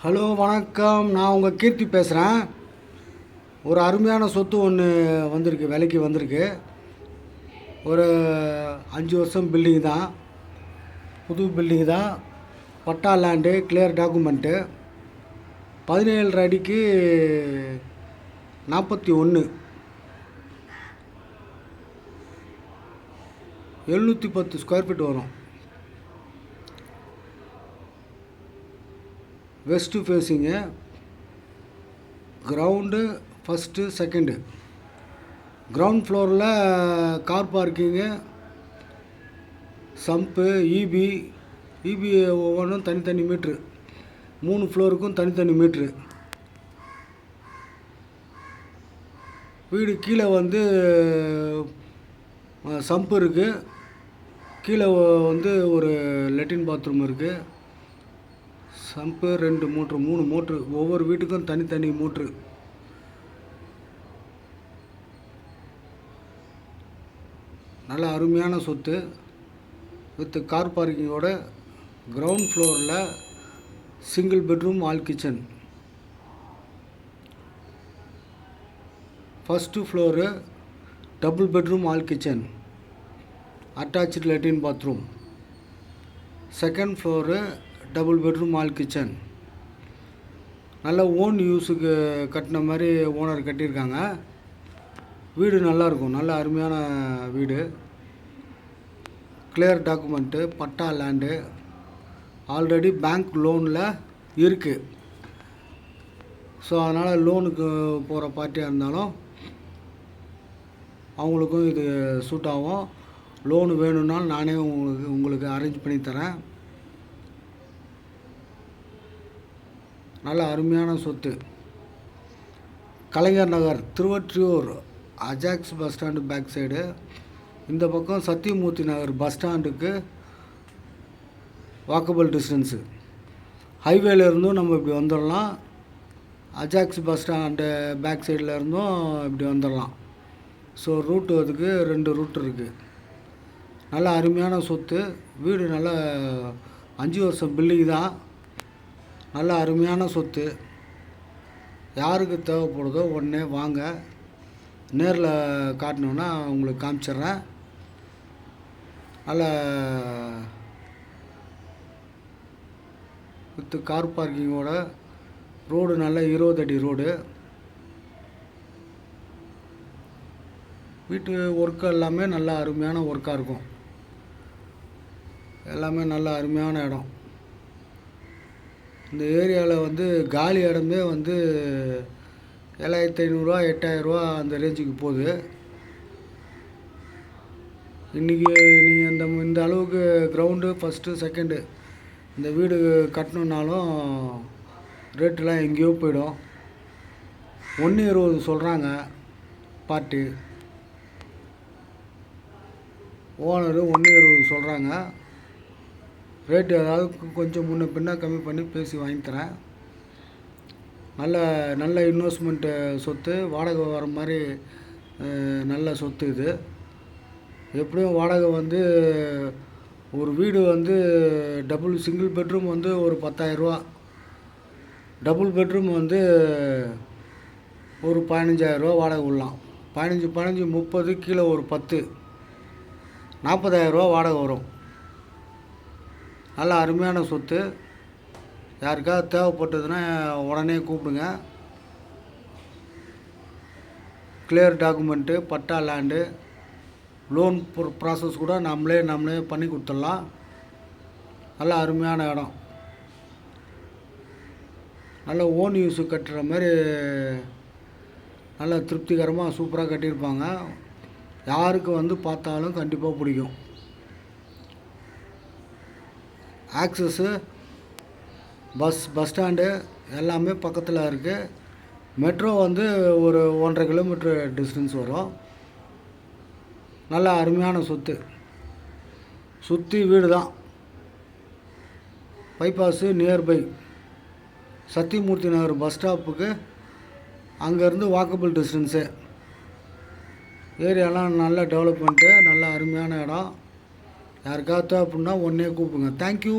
Hello வணக்கம், நான் உங்கள் கீர்த்தி பேசுகிறேன். ஒரு அருமையான சொத்து ஒன்று வந்திருக்கு, விலைக்கு வந்திருக்கு. ஒரு 5 வருஷம் பில்டிங் தான், புது பில்டிங் தான். பட்டா லேண்டு, கிளியர் டாக்குமெண்ட்டு. 17 அடிக்கு 41, 710 ஸ்கொயர் ஃபீட் வரும். West facing, ground first second. Ground ஃப்ளோரில் கார் பார்க்கிங்கு, சம்பு, இபி ஒவ்வொன்றும் தனித்தனி மீட்ரு. 3 ஃப்ளோருக்கும் தனித்தனி மீட்ரு. வீடு கீழே வந்து சம்பு இருக்குது. கீழே வந்து ஒரு லெட்டின் பாத்ரூம் இருக்குது. Sump 2 motor, 3 motor. ஒவ்வொரு வீட்டுக்கும் தனித்தனி மோட்ரு. நல்ல அருமையான சொத்து வித் கார் பார்க்கிங்கோட. கிரவுண்ட் ஃப்ளோரில் single bedroom hall kitchen. First floor double bedroom hall kitchen, attach latrine bathroom. Second floor double bedroom hall kitchen. நல்ல ஓன் யூஸுக்கு கட்டின மாதிரி ஓனர் கட்டியிருக்காங்க. வீடு நல்லாயிருக்கும், நல்ல அருமையான வீடு. Clear document, patta land. Already bank லோனில் இருக்குது. ஸோ அதனால் லோனுக்கு போகிற பார்ட்டியாக இருந்தாலும் அவங்களுக்கும் இது சூட் ஆகும். லோனு வேணும்னாலும் நானே உங்களுக்கு அரேஞ்ச் பண்ணி தரேன். நல்ல அருமையான சொத்து. Kalaignar Nagar, Thiruvottiyur, Ajax bus stand back side. இந்த பக்கம் சத்தியமூர்த்தி நகர் பஸ் ஸ்டாண்டுக்கு வாக்கபிள் டிஸ்டன்ஸு. ஹைவேலேருந்தும் நம்ம இப்படி வந்துடலாம். அஜாக்ஸ் பஸ் ஸ்டாண்டு பேக் சைடில் இருந்தும் இப்படி வந்துடலாம். ஸோ ரூட்டு அதுக்கு 2 ரூட் இருக்குது. நல்ல அருமையான சொத்து. வீடு நல்ல 5 வருஷம் பில்டிங் தான். நல்ல அருமையான சொத்து. யாருக்கு தேவைப்படுதோ உடனே வாங்க. நேரில் காட்டணுன்னா உங்களுக்கு காமிச்சிட்றேன். நல்ல வித்து கார் பார்க்கிங்கோட. ரோடு நல்ல 20 அடி ரோடு. வீட்டு ஒர்க்கு எல்லாமே நல்ல அருமையான ஒர்க்காக இருக்கும். எல்லாமே நல்ல அருமையான இடம். இந்த ஏரியாவில் வந்து காலி இடமே வந்து 7500 8000 அந்த ரேஞ்சுக்கு போகுது. இன்றைக்கி நீங்கள் இந்த அளவுக்கு கிரவுண்டு ஃபஸ்ட்டு செகண்டு இந்த வீடு கட்டணுன்னாலும் ரேட்டெலாம் எங்கேயோ போயிடும். 1.20 சொல்கிறாங்க பார்ட்டி. ஓனரு 1.20 சொல்கிறாங்க. ரேட்டு ஏதாவது கொஞ்சம் முன்ன பின்ன கம்மி பண்ணி பேசி வாங்கி தரேன். நல்ல இன்வெஸ்ட்மெண்ட்டு சொத்து. வாடகை வர மாதிரி நல்ல சொத்து இது. எப்படியும் வாடகை வந்து ஒரு வீடு வந்து சிங்கிள் பெட்ரூம் வந்து ஒரு 10,000, டபுள் பெட்ரூம் வந்து ஒரு 15,000 வாடகை விடலாம். 15 30, கீழே ஒரு 10, 40,000 வாடகை வரும். நல்ல அருமையான சொத்து. யாருக்காவது தேவைப்பட்டதுன்னா உடனே கூப்பிடுங்க. Clear document, patta land, loan process கூட நம்மளே பண்ணி கொடுத்துடலாம். நல்ல அருமையான இடம். நல்ல ஓன் யூஸு கட்டுற மாதிரி நல்ல திருப்திகரமாக சூப்பராக கட்டியிருப்பாங்க. யாருக்கு வந்து பார்த்தாலும் கண்டிப்பாக பிடிக்கும். ஆக்சஸ்ஸு, பஸ் ஸ்டாண்டு எல்லாமே பக்கத்தில் இருக்குது. மெட்ரோ வந்து ஒரு 1.5 கிலோமீட்ரு டிஸ்டன்ஸ் வரும். நல்ல அருமையான சொத்து. சுற்றி வீடு தான். Bypass nearby. Sathyamoorthy Nagar bus ஸ்டாப்புக்கு அங்கேருந்து வாக்கபிள் டிஸ்டன்ஸு. ஏரியாலாம் நல்ல டெவலப்மெண்ட்டு, நல்ல அருமையான இடம். யாருக்காவது தேவைப்படுனா உடனே கூப்பிடுங்க. தேங்க்யூ.